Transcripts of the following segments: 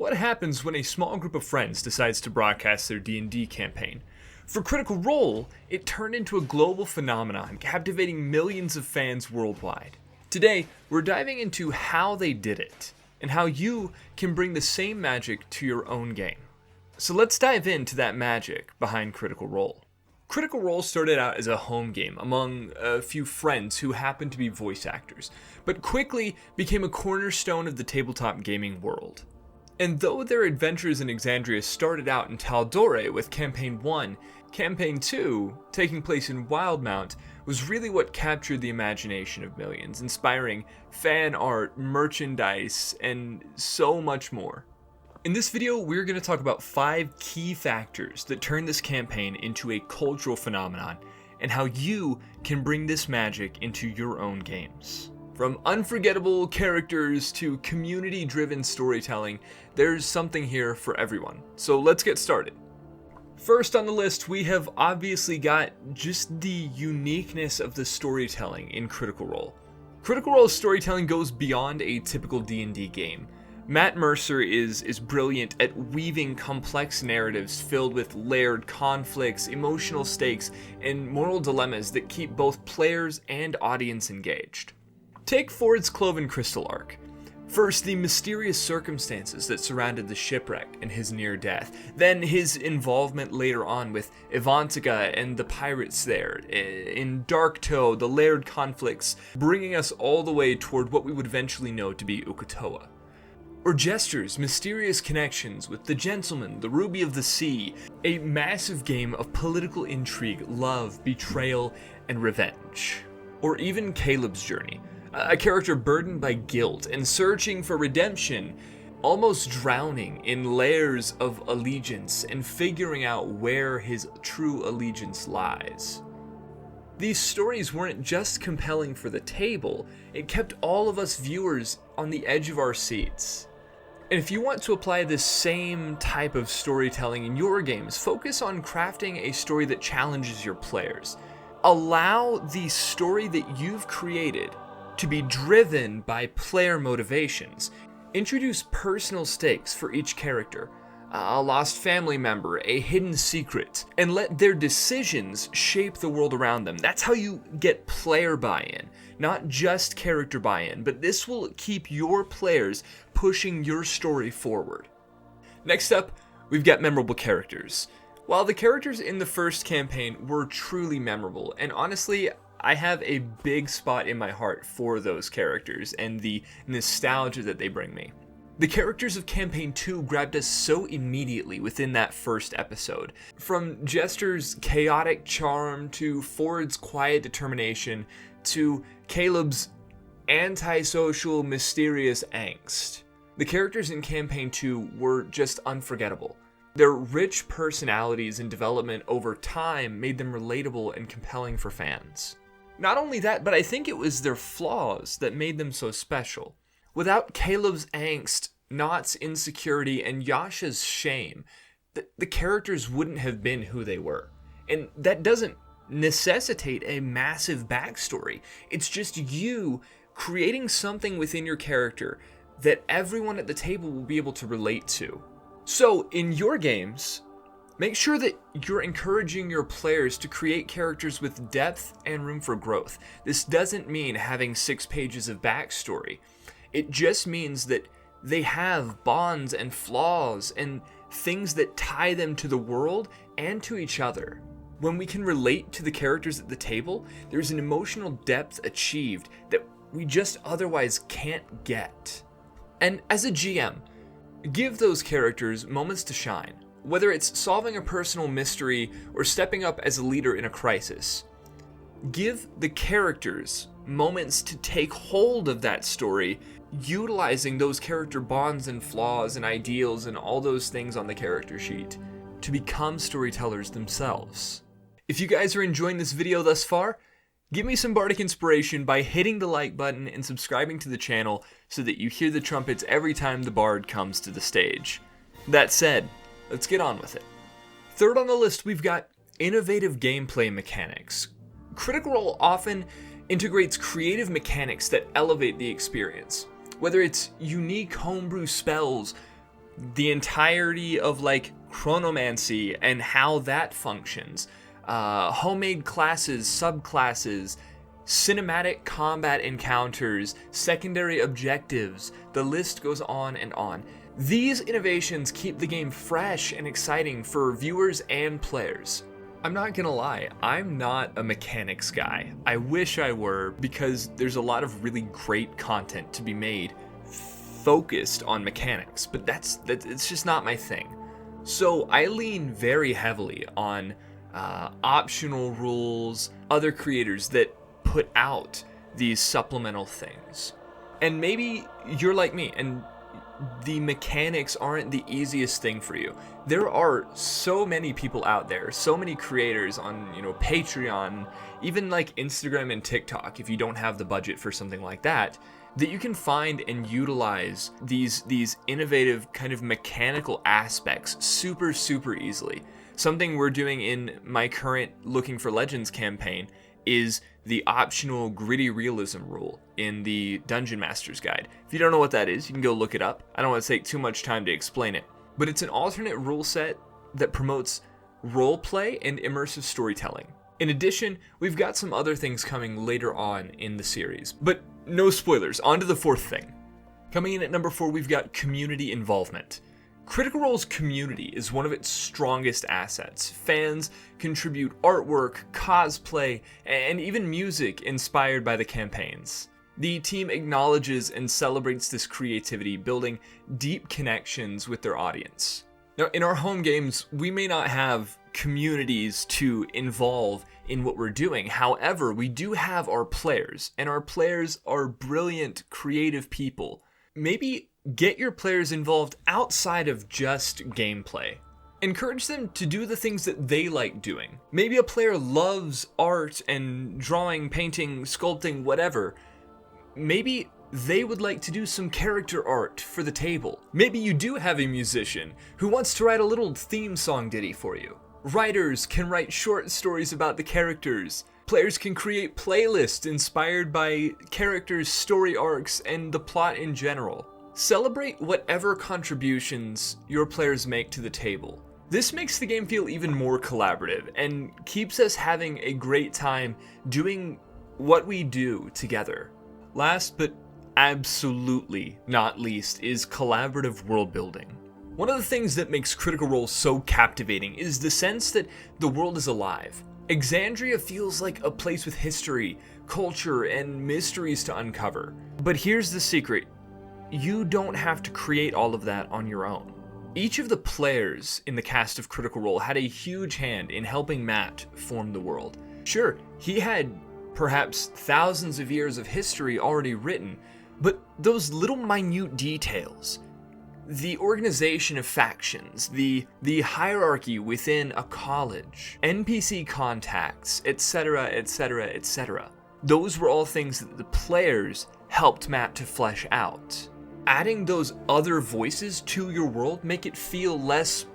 What happens when a small group of friends decides to broadcast their D&D campaign? For Critical Role, it turned into a global phenomenon, captivating millions of fans worldwide. Today, we're diving into how they did it, and how you can bring the same magic to your own game. So let's dive into that magic behind Critical Role. Critical Role started out as a home game among a few friends who happened to be voice actors, but quickly became a cornerstone of the tabletop gaming world. And though their adventures in Exandria started out in Taldore with Campaign 1, Campaign 2, taking place in Wildemount, was really what captured the imagination of millions, inspiring fan art, merchandise, and so much more. In this video, we're going to talk about 5 key factors that turn this campaign into a cultural phenomenon, and how you can bring this magic into your own games. From unforgettable characters to community-driven storytelling, there's something here for everyone. So let's get started. First on the list, we have obviously got just the uniqueness of the storytelling in Critical Role. Critical Role's storytelling goes beyond a typical D&D game. Matt Mercer is brilliant at weaving complex narratives filled with layered conflicts, emotional stakes, and moral dilemmas that keep both players and audience engaged. Take Ford's Cloven Crystal arc. First, the mysterious circumstances that surrounded the shipwreck and his near death. Then his involvement later on with Evantica and the pirates there. In Dark Toe, the layered conflicts, bringing us all the way toward what we would eventually know to be Uk'otoa. Or Jester's mysterious connections with the Gentleman, the Ruby of the Sea, a massive game of political intrigue, love, betrayal, and revenge. Or even Caleb's journey, a character burdened by guilt and searching for redemption, almost drowning in layers of allegiance and figuring out where his true allegiance lies. These stories weren't just compelling for the table, it kept all of us viewers on the edge of our seats. And if you want to apply this same type of storytelling in your games, focus on crafting a story that challenges your players. Allow the story that you've created to be driven by player motivations. Introduce personal stakes for each character, a lost family member, a hidden secret, and let their decisions shape the world around them. That's how you get player buy-in, not just character buy-in, but this will keep your players pushing your story forward. Next up, we've got memorable characters. While the characters in the first campaign were truly memorable, and honestly, I have a big spot in my heart for those characters and the nostalgia that they bring me. The characters of Campaign 2 grabbed us so immediately within that first episode. From Jester's chaotic charm, to Ford's quiet determination, to Caleb's antisocial, mysterious angst. The characters in Campaign 2 were just unforgettable. Their rich personalities and development over time made them relatable and compelling for fans. Not only that, but I think it was their flaws that made them so special. Without Caleb's angst, Nott's insecurity, and Yasha's shame, the characters wouldn't have been who they were. And that doesn't necessitate a massive backstory. It's just you creating something within your character that everyone at the table will be able to relate to. So, in your games, make sure that you're encouraging your players to create characters with depth and room for growth. This doesn't mean having 6 pages of backstory. It just means that they have bonds and flaws and things that tie them to the world and to each other. When we can relate to the characters at the table, there's an emotional depth achieved that we just otherwise can't get. And as a GM, give those characters moments to shine. Whether it's solving a personal mystery or stepping up as a leader in a crisis, give the characters moments to take hold of that story, utilizing those character bonds and flaws and ideals and all those things on the character sheet to become storytellers themselves. If you guys are enjoying this video thus far, give me some bardic inspiration by hitting the like button and subscribing to the channel so that you hear the trumpets every time the bard comes to the stage. That said, let's get on with it. Third on the list, we've got innovative gameplay mechanics. Critical Role often integrates creative mechanics that elevate the experience. Whether it's unique homebrew spells, the entirety of like chronomancy and how that functions, homemade classes, subclasses, cinematic combat encounters, secondary objectives, the list goes on and on. These innovations keep the game fresh and exciting for viewers and players. I'm not gonna lie, I'm not a mechanics guy. I wish I were, because there's a lot of really great content to be made focused on mechanics, but it's just not my thing. So I lean very heavily on optional rules, other creators that put out these supplemental things. And maybe you're like me and the mechanics aren't the easiest thing for you. There are so many people out there, so many creators on, Patreon, even like Instagram and TikTok, if you don't have the budget for something like that you can find and utilize these innovative kind of mechanical aspects super easily. Something we're doing in my current Looking for Legends campaign is the optional gritty realism rule in the Dungeon Master's Guide. If you don't know what that is, you can go look it up. I don't want to take too much time to explain it, but it's an alternate rule set that promotes roleplay and immersive storytelling. In addition, we've got some other things coming later on in the series, but no spoilers. On to the fourth thing. Coming in at number 4, we've got community involvement. Critical Role's community is one of its strongest assets. Fans contribute artwork, cosplay, and even music inspired by the campaigns. The team acknowledges and celebrates this creativity, building deep connections with their audience. Now, in our home games, we may not have communities to involve in what we're doing. However, we do have our players, and our players are brilliant, creative people. Maybe get your players involved outside of just gameplay. Encourage them to do the things that they like doing. Maybe a player loves art and drawing, painting, sculpting, whatever. Maybe they would like to do some character art for the table. Maybe you do have a musician who wants to write a little theme song ditty for you. Writers can write short stories about the characters. Players can create playlists inspired by characters' story arcs and the plot in general. Celebrate whatever contributions your players make to the table. This makes the game feel even more collaborative and keeps us having a great time doing what we do together. Last but absolutely not least is collaborative world building. One of the things that makes Critical Role so captivating is the sense that the world is alive. Exandria feels like a place with history, culture, and mysteries to uncover. But here's the secret. You don't have to create all of that on your own. Each of the players in the cast of Critical Role had a huge hand in helping Matt form the world. Sure, he had perhaps thousands of years of history already written, but those little minute details, the organization of factions, the hierarchy within a college, NPC contacts, etc., those were all things that the players helped Matt to flesh out. Adding those other voices to your world make it feel less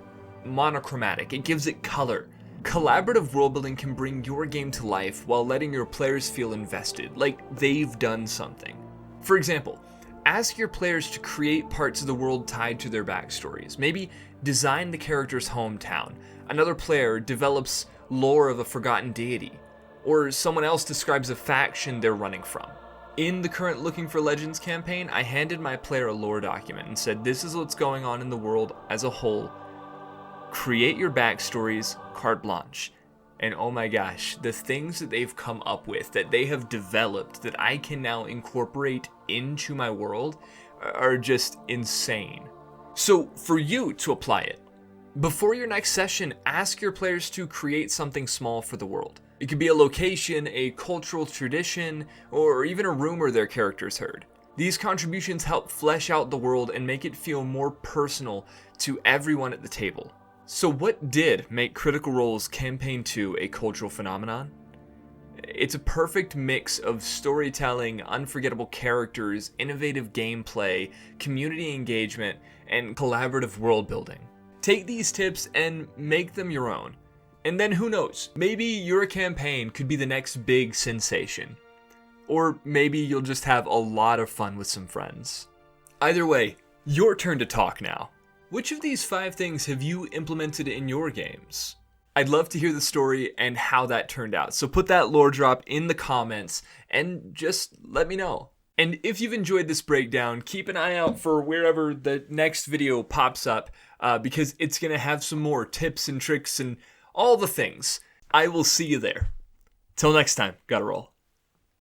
monochromatic. It gives it color. Collaborative world building can bring your game to life while letting your players feel invested, like they've done something. For example, ask your players to create parts of the world tied to their backstories. Maybe design the character's hometown. Another player develops lore of a forgotten deity, or someone else describes a faction they're running from. In the current Looking for Legends campaign, I handed my player a lore document and said, this is what's going on in the world as a whole. Create your backstories, carte blanche. And oh my gosh, the things that they've come up with, that they have developed, that I can now incorporate into my world are just insane. So for you to apply it, before your next session, ask your players to create something small for the world. It could be a location, a cultural tradition, or even a rumor their characters heard. These contributions help flesh out the world and make it feel more personal to everyone at the table. So what did make Critical Role's Campaign 2 a cultural phenomenon? It's a perfect mix of storytelling, unforgettable characters, innovative gameplay, community engagement, and collaborative world building. Take these tips and make them your own. And then who knows, maybe your campaign could be the next big sensation. Or maybe you'll just have a lot of fun with some friends. Either way, your turn to talk now. Which of these 5 things have you implemented in your games? I'd love to hear the story and how that turned out. So put that lore drop in the comments and just let me know. And if you've enjoyed this breakdown, keep an eye out for wherever the next video pops up because it's going to have some more tips and tricks and all the things. I will see you there. Till next time, gotta roll.